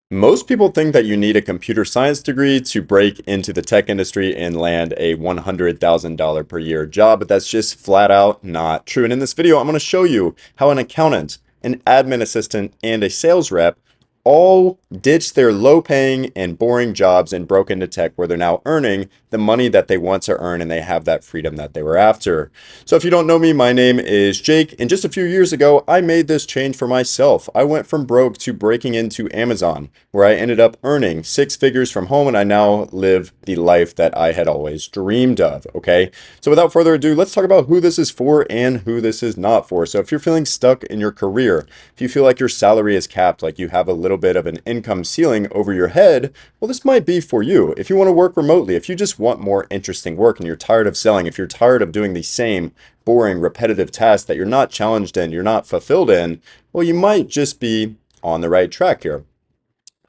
Most people think that you need a computer science degree to break into the tech industry and land a $100,000 per year job, but that's just flat out not true. And in this video, I'm going to show you how an accountant, an admin assistant, and a sales rep all ditched their low-paying and boring jobs and broke into tech where they're now earning the money that they want to earn and they have that freedom that they were after. So if you don't know me, my name is Jake, and just a few years ago, I made this change for myself. I went from broke to breaking into Amazon, where I ended up earning six figures from home, and I now live the life that I had always dreamed of, okay? So without further ado, let's talk about who this is for and who this is not for. So if you're feeling stuck in your career, if you feel like your salary is capped, like you have a little bit of an income ceiling over your head, well, this might be for you. If you want to work remotely, if you just want more interesting work and you're tired of selling, if you're tired of doing the same boring, repetitive tasks that you're not challenged in, you're not fulfilled in, well, you might just be on the right track here.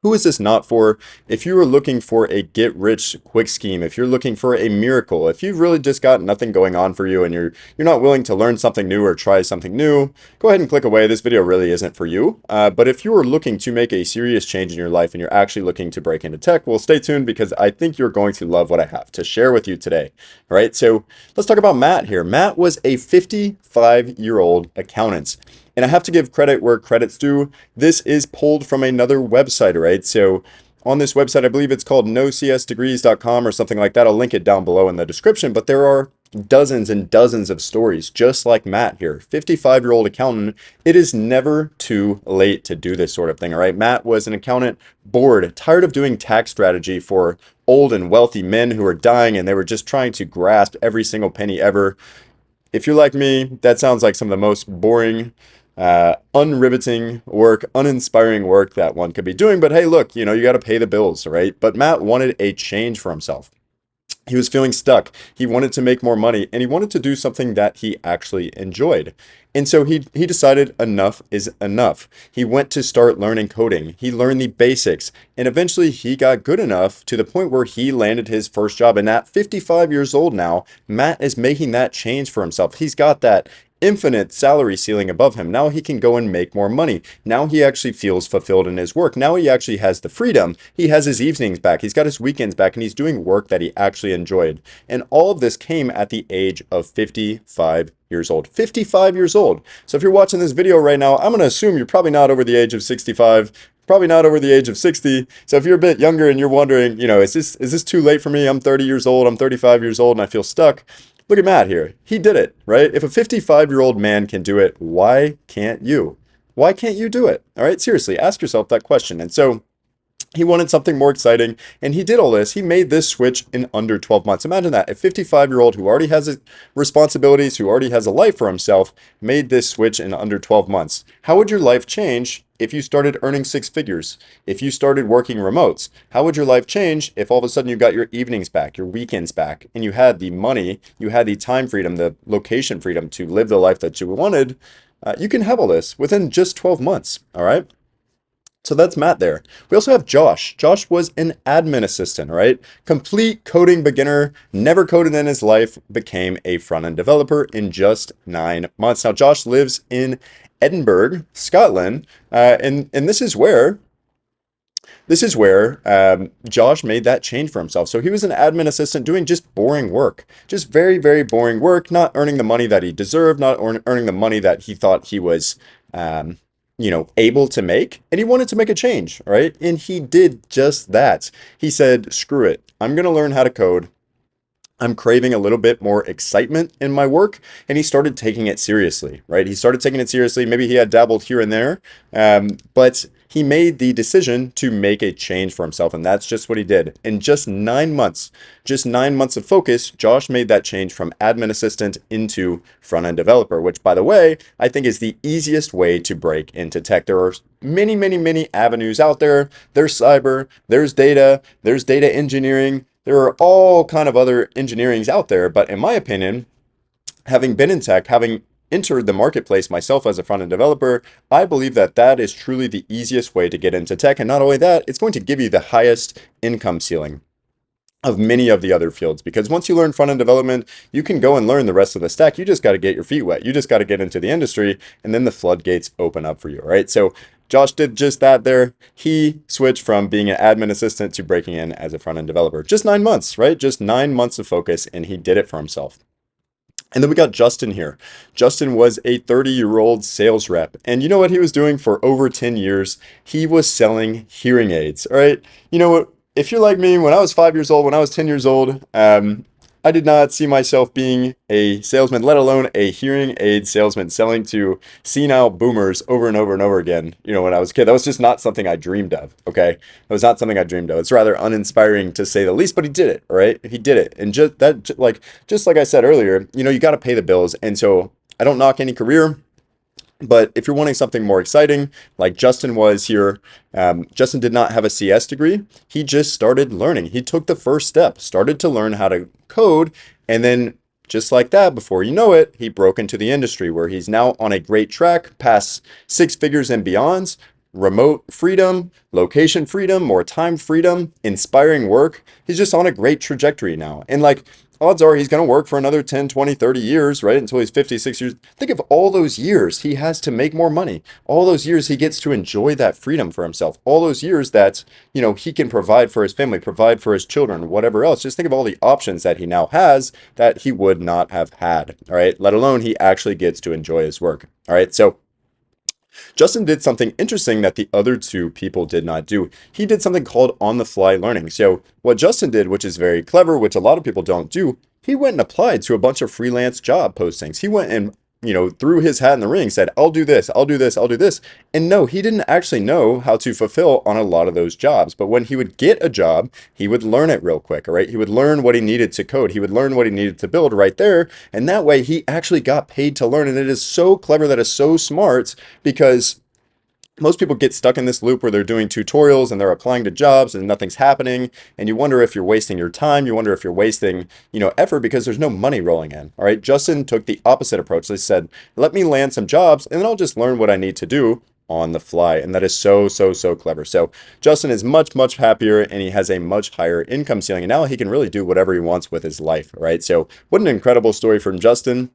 Who is this not for? If you are looking for a get rich quick scheme, if you're looking for a miracle, if you've really just got nothing going on for you and you're not willing to learn something new or try something new, go ahead and click away. This video really isn't for you. But if you are looking to make a serious change in your life and you're actually looking to break into tech, well, stay tuned because I think you're going to love what I have to share with you today. All right, so let's talk about Matt here. Matt was a 55-year-old accountant. And I have to give credit where credit's due. This is pulled from another website, right? So on this website, I believe it's called nocsdegrees.com or something like that. I'll link it down below in the description, but there are dozens and dozens of stories just like Matt here, 55-year-old accountant. It is never too late to do this sort of thing, all right? Matt was an accountant, bored, tired of doing tax strategy for old and wealthy men who are dying, and they were just trying to grasp every single penny ever. If you're like me, that sounds like some of the most boring, unriveting work, uninspiring work that one could be doing. But hey, look, you got to pay the bills, right? But Matt wanted a change for himself. He was feeling stuck. He wanted to make more money and he wanted to do something that he actually enjoyed. And so he decided enough is enough. He went to start learning coding. He learned the basics and eventually he got good enough to the point where he landed his first job. And at 55 years old now, Matt is making that change for himself. He's got that infinite salary ceiling above him. Now he can go and make more money. Now he actually feels fulfilled in his work. Now he actually has the freedom. He has his evenings back. He's got his weekends back and he's doing work that he actually enjoyed. And all of this came at the age of 55 years old. 55 years old. So if you're watching this video right now, I'm going to assume you're probably not over the age of 65. Probably not over the age of 60. So if you're a bit younger and you're wondering, is this too late for me? I'm 30 years old. I'm 35 years old and I feel stuck. Look at Matt here. He did it, right? If a 55-year-old man can do it, why can't you? Why can't you do it? All right, seriously, ask yourself that question. And so he wanted something more exciting, and he did all this. He made this switch in under 12 months. Imagine that. A 55-year-old who already has his responsibilities, who already has a life for himself, made this switch in under 12 months. How would your life change if you started earning six figures? If you started working remotes? How would your life change if all of a sudden you got your evenings back, your weekends back, and you had the money, you had the time freedom, the location freedom to live the life that you wanted? You can have all this within just 12 months, all right? So that's Matt there. We also have Josh. Josh was an admin assistant, right? Complete coding beginner, never coded in his life, became a front-end developer in just 9 months. Now, Josh lives in Edinburgh, Scotland, and this is where Josh made that change for himself. So he was an admin assistant doing just boring work, just very, very boring work, not earning the money that he deserved, not earning the money that he thought he was able to make, and he wanted to make a change, right? And he did just that. He said, screw it. I'm going to learn how to code. I'm craving a little bit more excitement in my work. And he started taking it seriously, right? He started taking it seriously. Maybe he had dabbled here and there, but he made the decision to make a change for himself. And that's just what he did. In just 9 months, of focus, Josh made that change from admin assistant into front-end developer, which, by the way, I think is the easiest way to break into tech. There are many, many, many avenues out there. There's cyber, there's data engineering. There are all kind of other engineerings out there, but in my opinion, having been in tech, having entered the marketplace myself as a front-end developer, I believe that that is truly the easiest way to get into tech. And not only that, it's going to give you the highest income ceiling of many of the other fields, because once you learn front-end development, you can go and learn the rest of the stack. You just got to get your feet wet. You just got to get into the industry, and then the floodgates open up for you, right? So Josh did just that there. He switched from being an admin assistant to breaking in as a front-end developer. Just 9 months, right? Just 9 months of focus, and he did it for himself. And then we got Justin here. Justin was a 30-year-old sales rep. And you know what he was doing for over 10 years? He was selling hearing aids. All right. You know what? If you're like me, when I was 5 years old, when I was 10 years old, I did not see myself being a salesman, let alone a hearing aid salesman selling to senile boomers over and over and over again. You know, when I was a kid, that was just not something I dreamed of. Okay. It was not something I dreamed of. It's rather uninspiring to say the least, but he did it. All right. He did it. And just like I said earlier, you know, you got to pay the bills. And so I don't knock any career. But if you're wanting something more exciting, like Justin was here, Justin did not have a CS degree. He just started learning. He took the first step, started to learn how to code, and then just like that, before you know it, he broke into the industry where he's now on a great track, past 6 figures and beyonds, remote freedom, location freedom, more time freedom, inspiring work. He's just on a great trajectory now. And like, odds are he's going to work for another 10, 20, 30 years, right? Until he's 56 years. Think of all those years he has to make more money. All those years he gets to enjoy that freedom for himself. All those years that, you know, he can provide for his family, provide for his children, whatever else. Just think of all the options that he now has that he would not have had, all right? Let alone he actually gets to enjoy his work, all right? So Justin did something interesting that the other two people did not do. He did something called on-the-fly learning. So what Justin did, which is very clever, which a lot of people don't do, he went and applied to a bunch of freelance job postings. He went and, you know, threw his hat in the ring, said, I'll do this, I'll do this, I'll do this. And no, he didn't actually know how to fulfill on a lot of those jobs. But when he would get a job, he would learn it real quick, all right? He would learn what he needed to code. He would learn what he needed to build right there. And that way he actually got paid to learn. And it is so clever, that is so smart, because most people get stuck in this loop where they're doing tutorials and they're applying to jobs and nothing's happening. And you wonder if you're wasting your time. You wonder if you're wasting, you know, effort, because there's no money rolling in. All right. Justin took the opposite approach. They said, let me land some jobs and then I'll just learn what I need to do on the fly. And that is so clever. So Justin is much happier, and he has a much higher income ceiling. And now he can really do whatever he wants with his life. Right. So what an incredible story from Justin.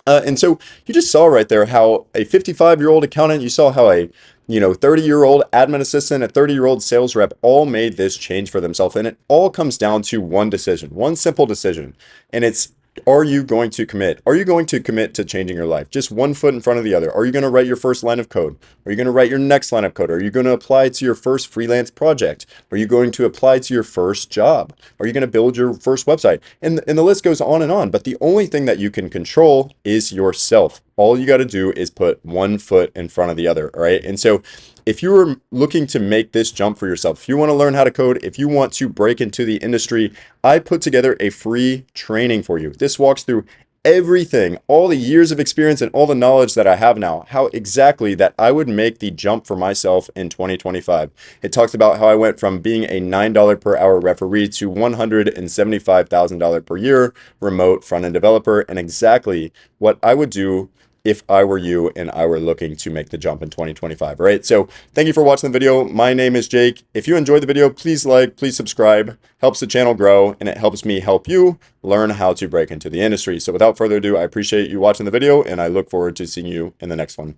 And so you just saw right there how a 55-year-old accountant, you saw how a, you know, 30-year-old admin assistant, a 30-year-old sales rep all made this change for themselves. And it all comes down to one decision, one simple decision. And it's, are you going to commit? Are you going to commit to changing your life? Just one foot in front of the other. Are you going to write your first line of code? Are you going to write your next line of code? Are you going to apply to your first freelance project? Are you going to apply to your first job? Are you going to build your first website? And the list goes on and on. But the only thing that you can control is yourself. All you got to do is put one foot in front of the other, all right? And so if you are looking to make this jump for yourself, if you want to learn how to code, if you want to break into the industry, I put together a free training for you. This walks through everything, all the years of experience and all the knowledge that I have now, how exactly that I would make the jump for myself in 2025. It talks about how I went from being a $9 per hour referee to $175,000 per year remote front-end developer, and exactly what I would do if I were you and I were looking to make the jump in 2025, all right? So thank you for watching the video. My name is Jake. If you enjoyed the video, please like, please subscribe. Helps the channel grow, and it helps me help you learn how to break into the industry. So without further ado, I appreciate you watching the video, and I look forward to seeing you in the next one.